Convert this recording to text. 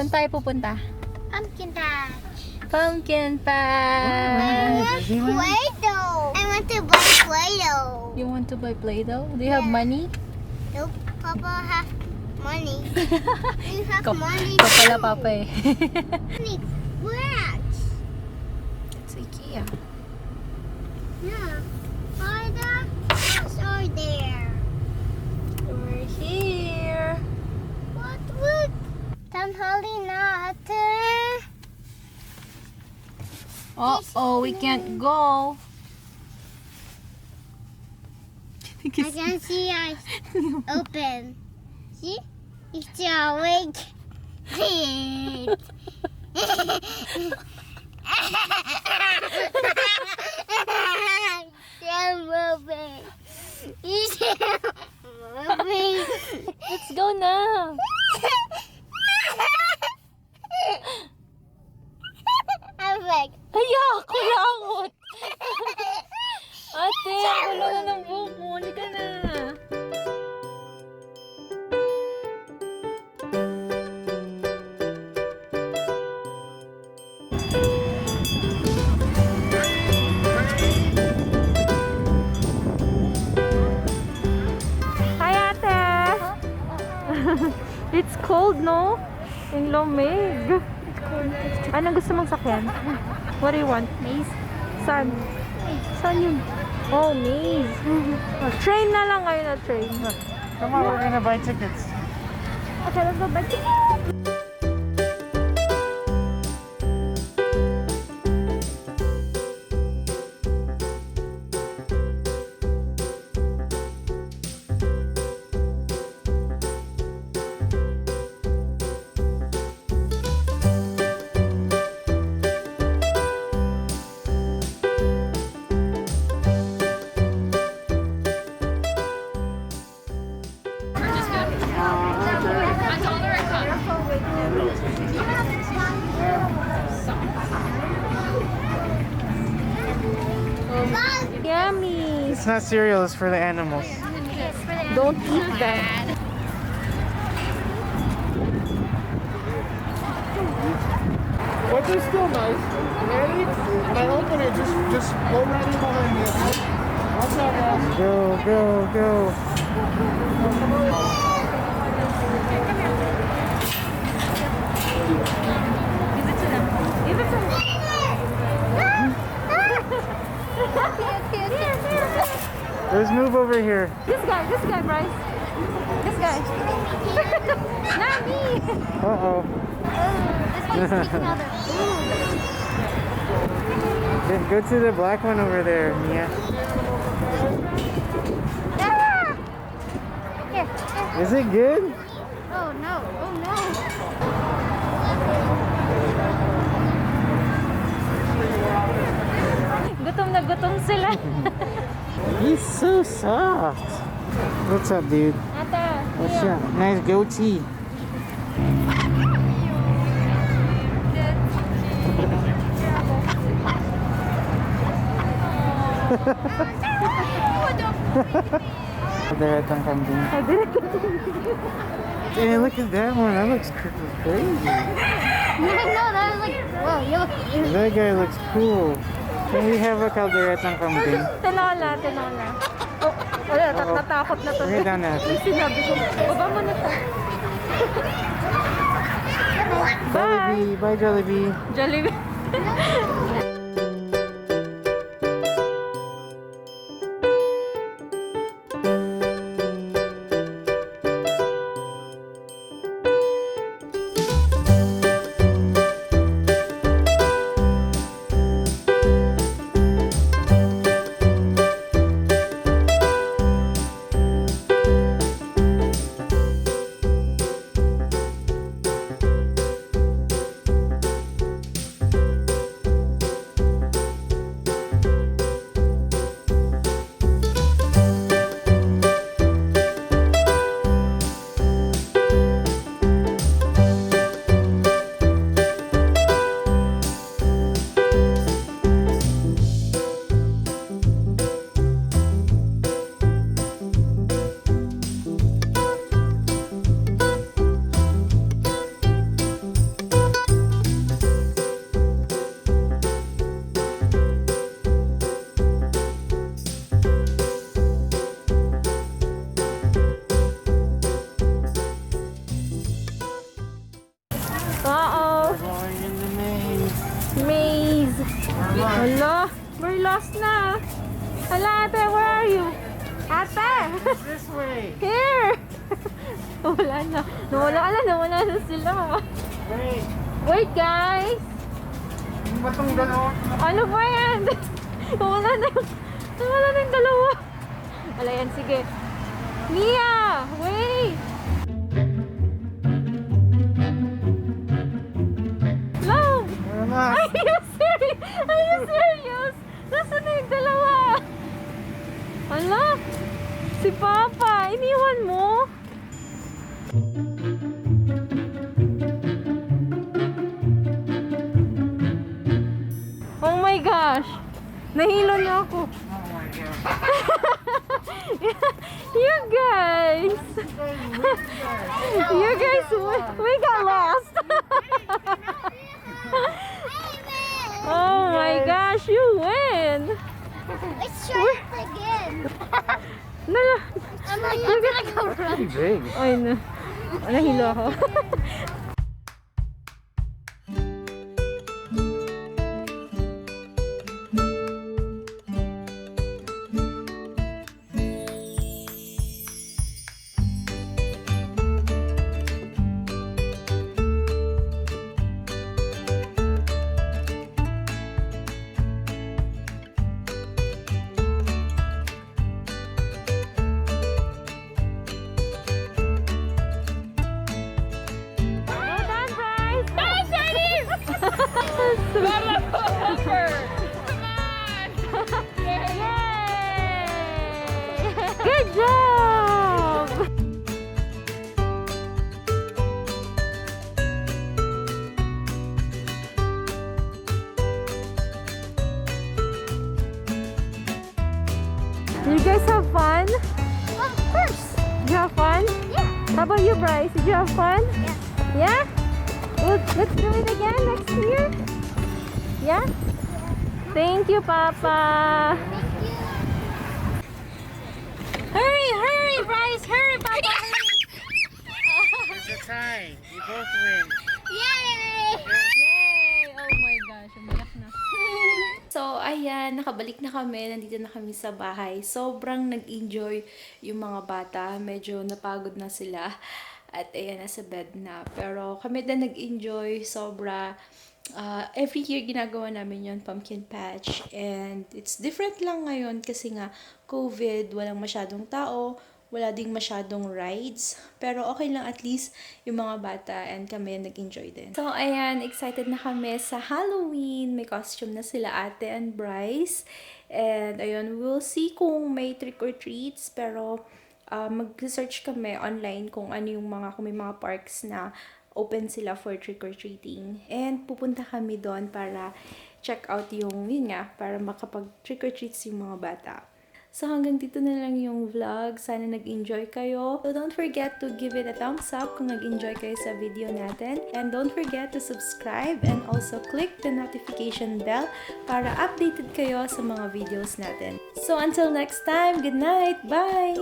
Saan tayo pupunta? Pumpkin patch. Pumpkin patch! Play-Doh. I want to buy Play-Doh. You want to buy Play-Doh? Do you have money? Nope. Papa have money. You have money Ikaw pala, too. Papa eh. Money patch. It's IKEA. Yeah. All the cats are there. We're here. What would? Tanghali na ate. Oh, we can't go. I can see eyes open. See? It's still awake. Still moving. He's still moving. Let's go now. I'm like, Ayak! Kulangot! Ate, ang gulo na ng buhok mo. Halika na. Hi, ate! It's cold, no? Ang lamig. Anong gusto mong sakyan? What do you want? Maze? Saan? Saan yun? Oh, maze. Train na lang ngayon na train. Come on, we're gonna buy tickets. Okay, let's go back to Yummy! It's not cereal, it's for the animals. Don't eat that. But they're still nice. Ready? When I open it, just go right in behind me. Watch out, guys. Go, go, go. Give it to them. Give it to them. Let's move over here. This guy, Bryce. This guy. Not me. Uh-oh. this one's taking out Go to the black one over there, Mia. Here. Is it good? Oh no. Oh no. Gutom na gutom sila. He's so soft. What's up, dude? Ate, What's here. up? Nice goatee. Diretang kambing. Hey, look at that one. That looks crazy. No, that was like, whoa, you look cute. That guy looks cool. Can we have a calderetang kambing? Tinola. Oh, wala, Uh-oh. natakot na to. Bring it down natin. Yung sinabi ko, baba mo na to. Bye! Jollibee. Bye, Jollibee. Jollibee. Hala, we're lost na. Hala, ate, where are you? Ate! This way. Here! Nawala na. Nawala na sila. Wait. Wait, guys! Yung batang dalawa. Ano ba yan? Nawala na yung dalawa. Wala yan, sige. Mia! Wait! Love! Are you serious? Are you serious? Nasaan na yung dalawa? Hala! Si Papa! Iniwan mo? Oh my gosh! Nahilo na ako. Oh my God. You guys! You guys, we got lost! Oh my gosh, you win! Let's try it again. No, I'm gonna go run. Pretty big. ay no. Nahilo ako. Well done, Bryce! Mama, pull over! Come on! Yay! Good job! You guys have fun? Of course. Did you have fun? Yeah. How about you, Bryce? Did you have fun? Yeah? Well, let's do it again next year. Yeah? Thank you, Papa. Hurry, Bryce! Hurry, Papa! It's a tie. You both win. Yay! Yay! Oh my gosh, umiyak na. So, ayan, nakabalik na kami. Nandito na kami sa bahay. Sobrang nag-enjoy yung mga bata. Medyo napagod na sila. At ayan, nasa bed na. Pero kami din nag-enjoy. Sobra. Every year ginagawa namin yon pumpkin patch. And it's different lang ngayon kasi nga COVID, walang masyadong tao. Wala ding masyadong rides. Pero okay lang at least yung mga bata and kami nag-enjoy din. So, ayan, excited na kami sa Halloween. May costume na sila ate and Bryce. And ayun, we'll see kung may trick or treats. Pero mag-search kami online kung ano yung kung may mga parks na open sila for trick or treating. And pupunta kami doon para check out yun nga, para makapag trick or treats yung mga bata. So, hanggang dito na lang yung vlog. Sana nag-enjoy kayo. So, don't forget to give it a thumbs up kung nag-enjoy kayo sa video natin. And don't forget to subscribe and also click the notification bell para updated kayo sa mga videos natin. So, until next time, good night! Bye!